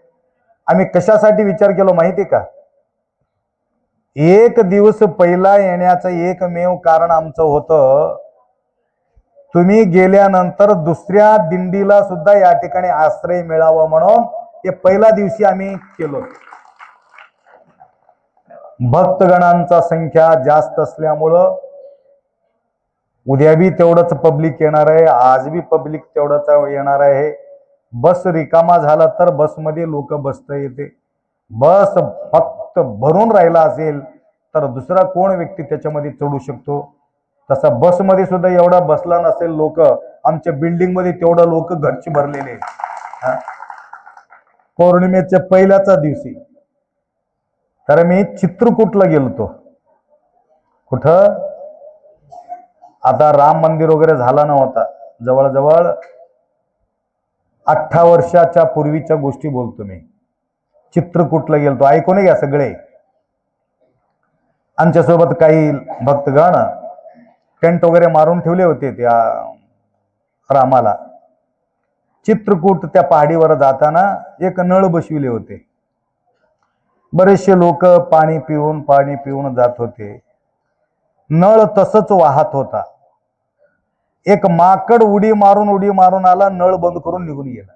आम्ही कशासाठी विचार केलो माहिती का? एक दिवस पहिला येण्याचं एकमेव कारण आमचं होतं, तुम्ही गेल्यानंतर दुसऱ्या दिंडीला सुद्धा या ठिकाणी आश्रय मिळावं म्हणून हे पहिल्या दिवशी आम्ही केलो. भक्तगणांचा संख्या जास्त असल्यामुळं उद्या बी तेवढंच पब्लिक येणार आहे, आज बी पब्लिक तेवढंच येणार आहे. बस रिकामा झाला तर बसमध्ये लोक बसता येते. बस फक्त भरून राहिला असेल तर दुसरा कोण व्यक्ती त्याच्यामध्ये चढू शकतो. तसा बसमध्ये सुद्धा एवढा बसला नसेल लोक. आमच्या बिल्डिंग मध्ये तेवढं लोक घरची भरलेले. पौर्णिमेच्या पहिल्याचा दिवशी तर मी चित्रकूटला गेलतो. कुठं? आता राम मंदिर वगैरे झाला नव्हता. जवळजवळ 18 वर्षाच्या पूर्वीच्या गोष्टी बोलतो मी. चित्रकूटला गेलतो. ऐकून घ्या सगळे. आमच्यासोबत काही भक्तगण टेंट वगैरे मारून ठेवले होते त्या रामाला. चित्रकूट त्या पहाडीवर जाताना एक नळ बसविले होते. बरेचसे लोक पाणी पिऊन जात होते. नळ तसंच वाहत होता. एक माकड उडी मारून आला, नळ बंद करून निघून गेला.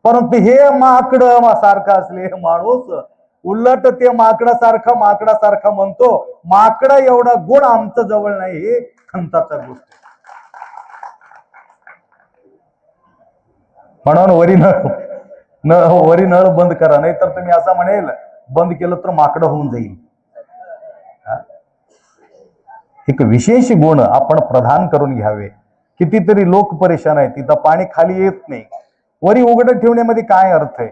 परंतु हे माकड सारखा असले माणूस उलट ते माकडासारखा म्हणतो. माकडा एवढा गुण आमचं जवळ नाही, हे खंताचा गोष्ट. म्हणून वरी नळ बंद करा, नाही तर तुम्ही असं म्हणेल बंद केलं तर माकडं होऊन जाईल. एक विशेष गुण आपण प्रदान करून घ्यावे. कितीतरी लोक परेशान आहेत. तिथं पाणी खाली येत नाही. वरी उघडं ठेवण्यामध्ये काय अर्थ आहे?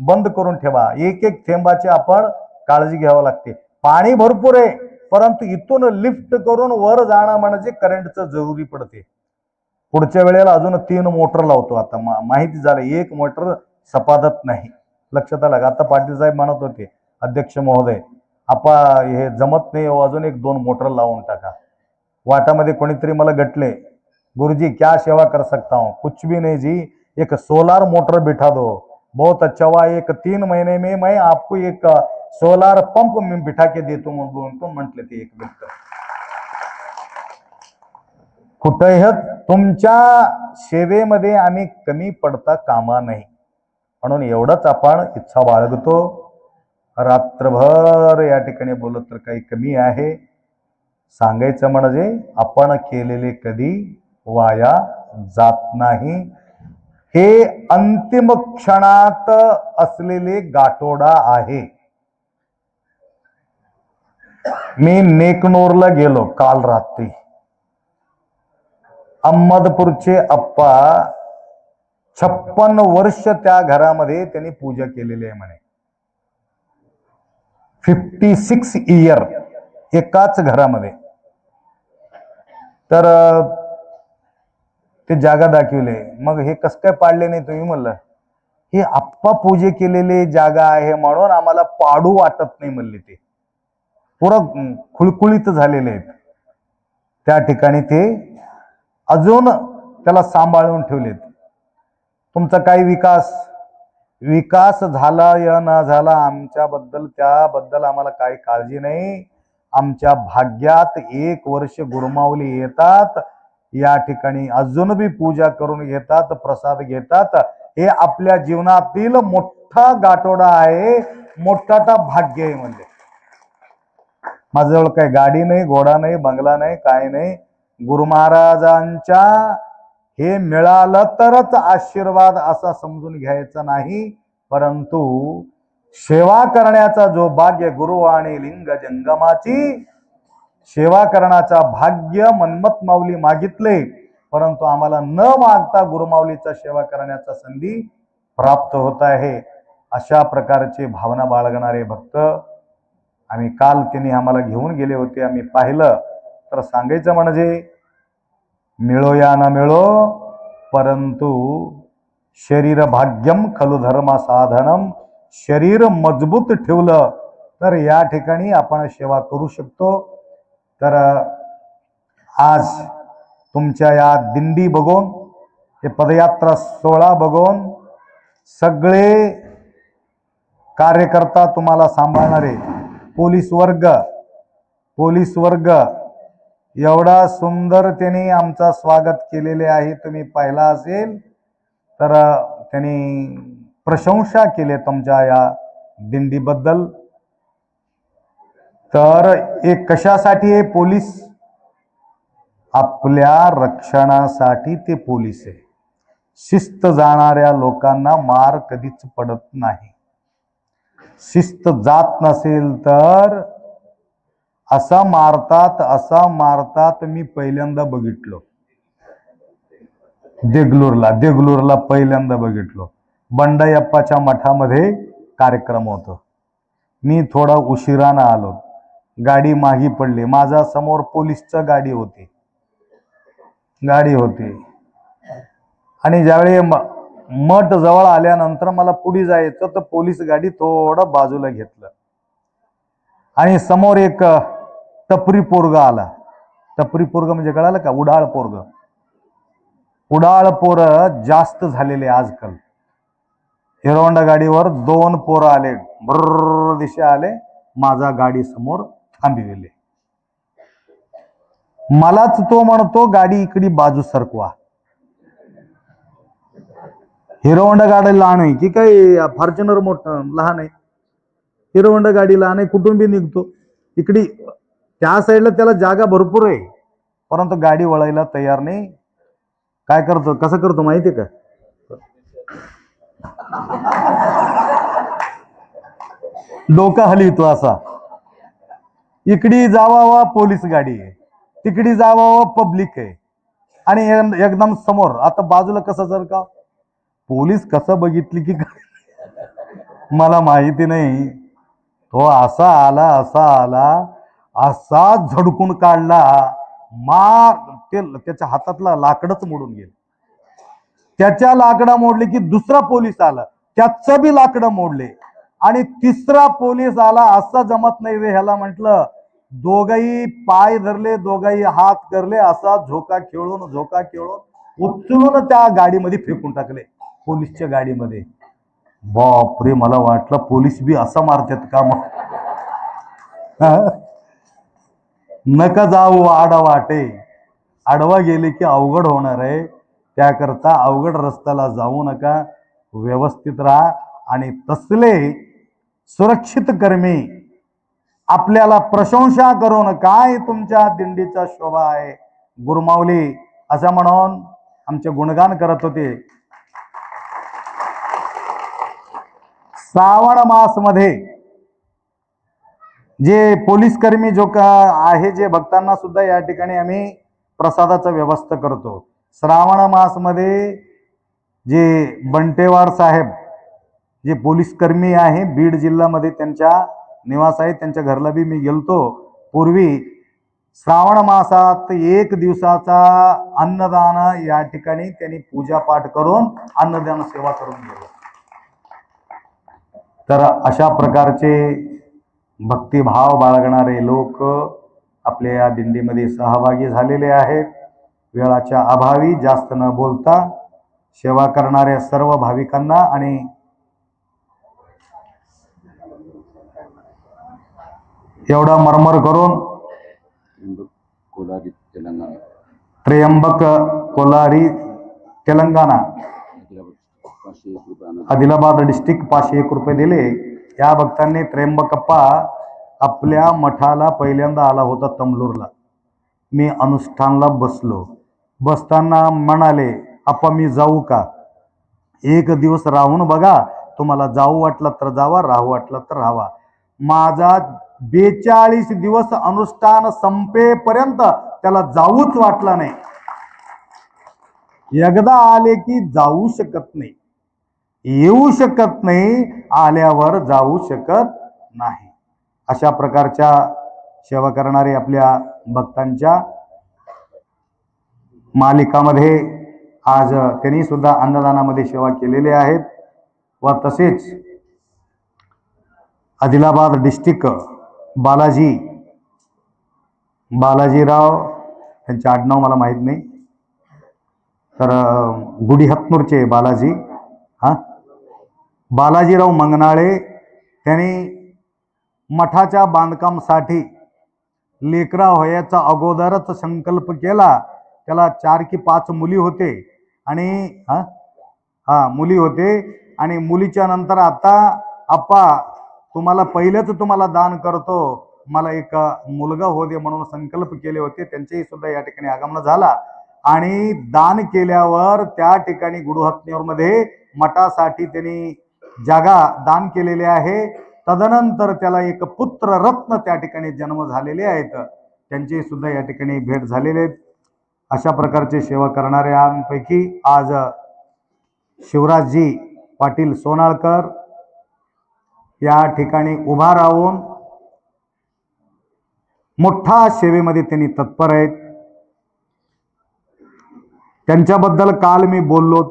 बंद करून ठेवा. एक एक थेंबाची आपण काळजी घ्यावी लागते. पाणी भरपूर आहे, परंतु इथून लिफ्ट करून वर जाणं म्हणजे करंटचं जरुरी पडते. पुढच्या वेळेला अजून 3 मोटर लावतो. आता माहिती झालं, 1 मोटर सपादत नाही. लक्षात आलं का? आता पाटील साहेब म्हणत होते, अध्यक्ष महोदय आपा हे जमत नाही, अजून 1-2 मोटर लावून टाका. वाटामध्ये कोणीतरी मला गटले, गुरुजी क्या सेवा कर सकता हूँ? कुछ भी नहीं जी, एक सोलार मोटर बिठा दो, बहुत अच्छा हुआ. 3 महीने में मैं आपको एक सोलार पंप में बिठा के देतो म्हणून म्हटले ते एक व्यक्ती. कुठेही तुमच्या सेवेमध्ये आम्ही कमी पडता कामा नाही. म्हणून एवढंच आपण इच्छा बाळगतो. रात्रभर या ठिकाणी बोलत तर काही कमी आहे. सांगायचं म्हणजे आपण केलेले कधी वाया जात नाही. हे अंतिम क्षणात असलेले गाठोडा आहे. मी नेकनूरला गेलो काल रात्री. अहमदपूरचे अप्पा 56 वर्ष त्या घरामध्ये त्यांनी पूजा केलेली आहे म्हणे. 56 इयर एकाच घरामध्ये. तर ते जागा दाखवले. मग हे कस काय पाडले नाही तुम्ही? म्हणलं हे आप्पा पूजे केलेले जागा आहे म्हणून आम्हाला पाडू वाटत नाही म्हणले. ते पुरं खुळखुळीत झालेले आहेत. त्या ठिकाणी ते अजून त्याला सांभाळून ठेवलेत. तुमचा काही विकास झाला या न झाला आमच्याबद्दल, त्याबद्दल आम्हाला काही काळजी नाही. आमच्या भाग्यात 1 वर्ष गुरुमाऊली येतात, या ठिकाणी अजून बी पूजा करून घेतात, प्रसाद घेतात. हे आपल्या जीवनातील मोठा गाठोडा आहे, मोठा भाग्य आहे. म्हणजे माझ्याजवळ काही गाडी नाही, घोडा नाही, बंगला नाही, काय नाही. गुरु महाराजांच्या हे मिळालं तरच आशीर्वाद असा समजून घ्यायचा नाही, परंतु सेवा करण्याचा जो भाग्य, गुरु आणि लिंग जंगमाची सेवा करण्याचा भाग्य मनमत माऊली मागितले, परंतु आम्हाला न मागता गुरुमाऊलीचा सेवा करण्याचा संधी प्राप्त होत आहे. अशा प्रकारचे भावना बाळगणारे भक्त आम्ही काल त्यांनी आम्हाला घेऊन गेले होते, आम्ही पाहिलं. तर सांगायचं म्हणजे मिळो या न मिळो, परंतु शरीर भाग्यम खलु धर्म साधनम, शरीर मजबूत ठेवलं तर या ठिकाणी आपण सेवा करू शकतो. तर आज तुमच्या या दिंडी बघून, हे पदयात्रा सोहळा बघून, सगळे कार्यकर्ता तुम्हाला सांभाळणारे पोलीस वर्ग एवढा सुंदर त्यांनी आमचा स्वागत केलेले आहे. तुम्ही पाहिला असेल तर त्यांनी प्रशंसा केली तुमच्या या दिंडीबद्दल. तर एक कशासाठी हे पोलीस? आपल्या रक्षणासाठी ते पोलीस आहे. शिस्त जाणाऱ्या लोकांना मार कधीच पडत नाही. शिस्त जात नसेल तर असा मारतात. मी पहिल्यांदा बघितलो देगलूरला पहिल्यांदा बघितलो. बंडायप्पाच्या मठामध्ये कार्यक्रम होतो. मी थोडा उशिरानं आलो, गाडी मागी पडली. माझ्या समोर पोलीसची गाडी होती आणि ज्यावेळी मठ जवळ आल्यानंतर मला पुढे जायचं, तर पोलीस गाडी थोडं बाजूला घेतलं आणि समोर एक टपरी पोरग आला. टपरी पोरग म्हणजे कळालं का? उडाळ पोरं जास्त झालेले आजकाल. हिरो होंडा गाडीवर 2 पोरं आले, भर दिशा आले, माझा गाडी समोर थांबविले. मलाच तो म्हणतो गाडी इकडे बाजू सरकवा. हिरो होंडा गाडी लहान आहे की काय फॉर्च्युनर मोठं लहान आहे? हिरो होंडा गाडी लहान आहे, कुठून बी निघतो इकडे. त्या साईडला त्याला जागा भरपूर आहे, परंतु गाडी वळायला तयार नाही. काय करतो, कसं करतो माहितीये का? डोका हलवितो असा. इकडे जावा पोलीस गाडी आहे, तिकडे जावा पब्लिक आहे, आणि एकदम समोर. आता बाजूला कसं जर का पोलीस कसं बघितली की मला माहिती नाही. तो असा आला असा झडकून काढला, मार त्याच्या हातातला लाकडच मोडून गेलं. त्याच्या लाकडा मोडले की दुसरा पोलीस आला, त्याचं बी लाकडं मोडले, आणि तिसरा पोलीस आला. असा जमत नाही रे ह्याला म्हटलं. दोघही पाय धरले, दोघही हात करले, असा झोका खेळून उचलून त्या गाडीमध्ये फेकून टाकले, पोलीसच्या गाडीमध्ये. बापरे, मला वाटलं पोलीस बी असा मारतात का मग. नका जाऊ आडवाटे, आडवा गेले की अवघड होणार आहे. त्याकरता अवघड रस्त्याला जाऊ नका, व्यवस्थित राहा. आणि तसले सुरक्षित कर्मी आपल्याला प्रशंसा करून काय तुमच्या दिंडीचा शोभा आहे, गुरमावली असं म्हणून आमचे गुणगान करत होते. श्रावण मास मध्ये जे पोलीस कर्मी जो आहे, जे भक्तांना सुद्धा या ठिकाणी आम्ही प्रसादाचा व्यवस्था करतो. श्रावण मास मध्ये जे बंटेवार साहेब जे पोलीस कर्मी आहे, बीड जिल्ह्यामध्ये त्यांच्या निवास आहे, त्यांच्या घरला बी मी गेलतो पूर्वी. श्रावण मासात 1 दिवसाचा अन्नदान या ठिकाणी त्यांनी पूजा पाठ करून अन्नदान सेवा करून गेलो. तर अशा प्रकारचे भक्तिभाव बाळगणारे लोक आपल्या या दिंडीमध्ये सहभागी झालेले आहेत. वेळाच्या अभावी जास्त न बोलता सेवा करणाऱ्या सर्व भाविकांना आणि एवढा मरमर करून त्र्यंबक कोलारी तेलंगणा आदिलाबाद डिस्ट्रिक्ट 501 रुपये दिले. या भक्तांनी त्र्यंबकप्पा आपल्या मठाला पहिल्यांदा आला होता तमलूरला. मी अनुष्ठानला बसताना म्हणाले, आप्पा मी जाऊ का? 1 दिवस राहून बघा, तुम्हाला जाऊ वाटलं तर जावा, राहू वाटलं तर राहावा. माझा 42 दिवस अनुष्ठान संपेपर्यंत त्याला जाऊच वाटला नाही. एकदा आले की जाऊ शकत नाही, येऊ शकत नाही, आल्यावर जाऊ शकत नाही. अशा प्रकारच्या सेवा करणारे आपल्या भक्तांच्या मालिकामध्ये आज त्यांनी सुद्धा अन्नदानामध्ये सेवा केलेली आहेत व तसेच आदिलाबाद डिस्ट्रिक्ट बालाजीराव त्यांचे आडनाव मला माहीत नाही, तर गुढीहत्नूरचे बालाजीराव मंगनाळे त्यांनी मठाच्या बांधकामासाठी लेकरा व्हायचा अगोदरच संकल्प केला. त्याला 4 की 5 मुली होते आणि मुली होते आणि मुलीच्या नंतर आता आप्पा तुम्हाला दान करतो, मला एक मुलगा हो दे म्हणून संकल्प केले होते. त्यांचेही सुद्धा या ठिकाणी आगमन झाला आणि दान केल्यावर त्या ठिकाणी गुढीहत्नूरमध्ये मठासाठी त्यांनी जागा दान केलेली आहे. तदनंतर त्याला एक पुत्र रत्न त्या ठिकाणी जन्म झालेले आहेत, त्यांची सुद्धा या ठिकाणी भेट झालेले आहेत. अशा प्रकारचे सेवा करणाऱ्यांपैकी आज शिवराजजी पाटील सोनाळकर या ठिकाणी उभा राहून मोठ्या सेवेमध्ये त्यांनी तत्पर आहेत. त्यांच्याबद्दल काल मी बोललो.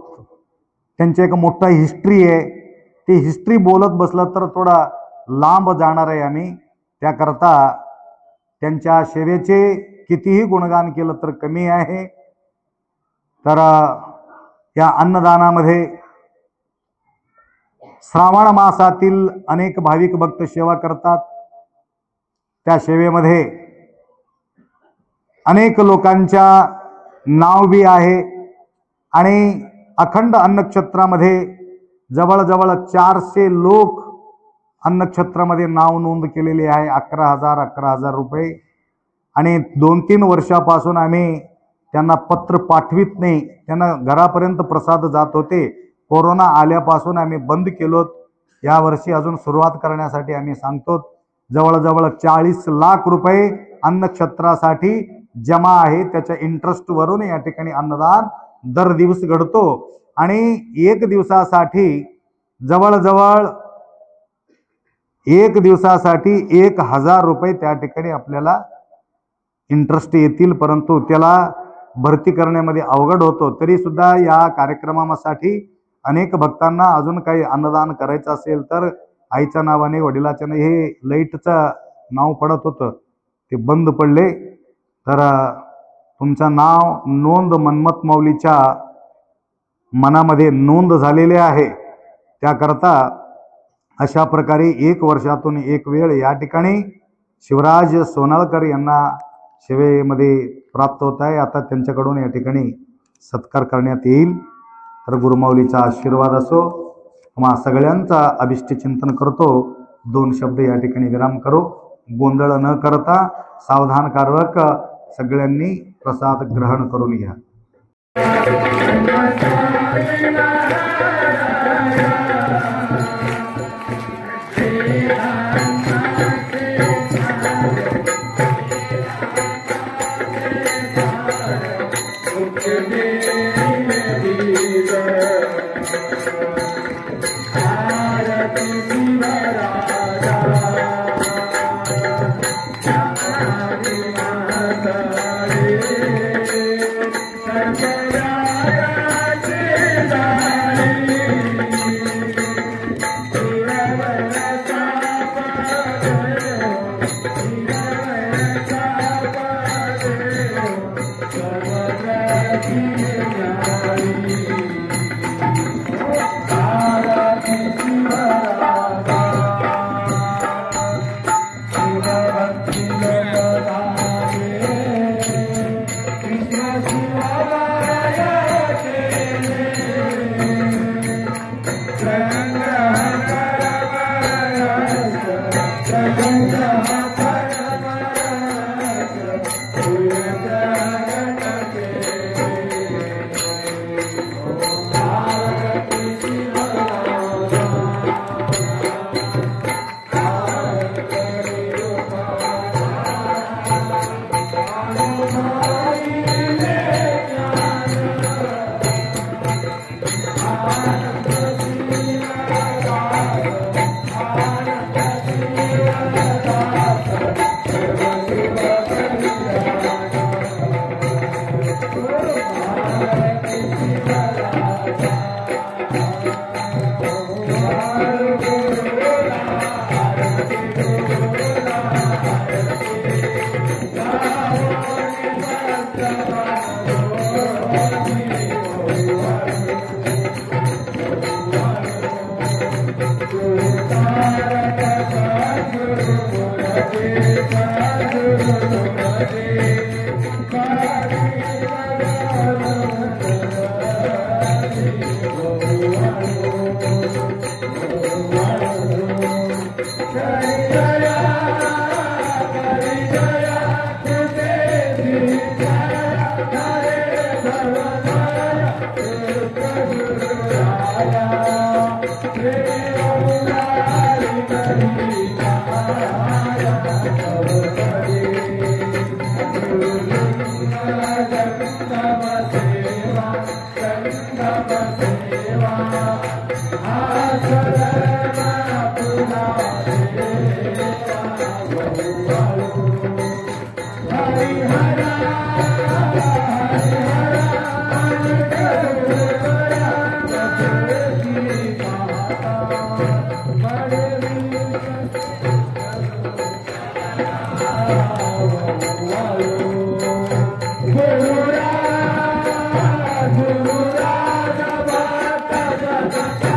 त्यांची एक मोठा हिस्ट्री आहे. ती हिस्ट्री बोलत बसलं तर थोडा लांब जाणार आहे आम्ही. त्याकरता त्यांच्या सेवेचे कितीही गुणगान केलं तर कमी आहे. तर या अन्नदानामध्ये श्रावण मासातील अनेक भाविक भक्त सेवा करतात. त्या सेवेमध्ये अनेक लोकांच्या नाव बी आहे आणि अखंड अन्नक्षेत्रामध्ये जवळजवळ 400 लोक अन्नक्षेत्रामध्ये नाव नोंद केलेली आहे. 11,000 रुपये. आणि 2-3 वर्षापासून आम्ही त्यांना पत्र पाठवित नाही. त्यांना घरापर्यंत प्रसाद जात होते. कोरोना आल्यापासून आम्ही बंद केलोत. यावर्षी अजून सुरुवात करण्यासाठी आम्ही सांगतो. जवळजवळ 40 लाख रुपये अन्नक्षेत्रासाठी जमा आहे. त्याच्या इंटरेस्टवरून या ठिकाणी अन्नदान दर दिवस घडतो आणि एक दिवसासाठी जवळजवळ 1,000 रुपये त्या ठिकाणी आपल्याला इंटरेस्ट येतील, परंतु त्याला भरती करण्यामध्ये अवघड होतो. तरी सुद्धा या कार्यक्रमासाठी अनेक भक्तांना अजून काही अन्नदान करायचं असेल तर आईच्या नावाने वडिलाच्या नावाने, हे लाईटचं नाव पडत होतं ते बंद पडले, तर तुमचं नाव नोंद मनमत माऊलीच्या मनामध्ये नोंद झालेले आहे. त्याकरता अशा प्रकारे 1 वर्षातून एक वेळ या ठिकाणी शिवराज सोनाळकर यांना सेवेमध्ये प्राप्त होत आहे. आता त्यांच्याकडून या ठिकाणी सत्कार करण्यात येईल. तर गुरुमाऊलीचा आशीर्वाद असो. तुम्हा सगळ्यांचा अभिष्ट चिंतन करतो. 2 शब्द या ठिकाणी विराम करू. गोंधळ न करता सावधानकारक सगळ्यांनी प्रसाद ग्रहण करून घ्या. Guru Raja Bhatta Jagata